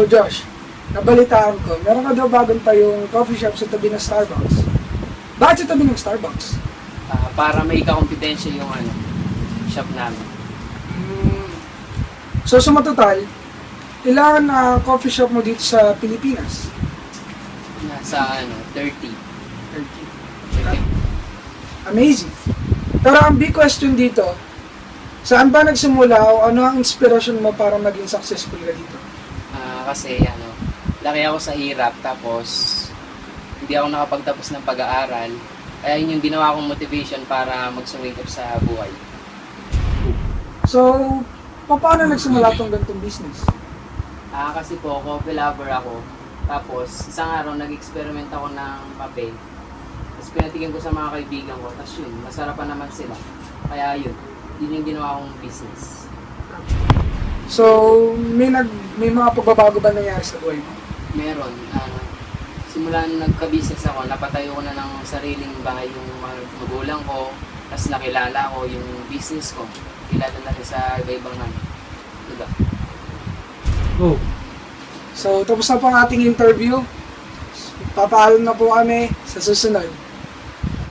Josh, nabalitaan ko, meron ka daw bagong tayong coffee shop sa tabi ng Starbucks. Bakit sa tabi ng Starbucks? Para may kakompetensya yung shop namin. So, sa matotal, ilan na coffee shop mo dito sa Pilipinas? Nasa 30. 30. Amazing. Pero ang big question dito, saan ba nagsimula o ano ang inspirasyon mo para maging successful ka dito? Kasi laki ako sa hirap tapos hindi ako nakapagtapos ng pag-aaral. Kaya yun yung ginawa kong motivation para magsumikap sa buhay. So, paano nagsimula itong ganitong business? Kasi po, coffee lover ako. Tapos, isang araw, nag-experiment ako ng kape. Tapos, pinatikin ko sa mga kaibigan ko. Tapos yun, masarapan naman sila. Kaya yun yung ginawa kong business. So, may mga pagbabago ba nangyari sa buhay mo? Meron. Simula nung nagka-business ako, napatayo ko na ng sariling bahay yung mga magulang ko. Tapos nakilala ko yung business ko. Kilala na rin sa iba-ibang lugar. Oh. So, tapos na po ang ating interview. Papaalam na po kami sa susunod.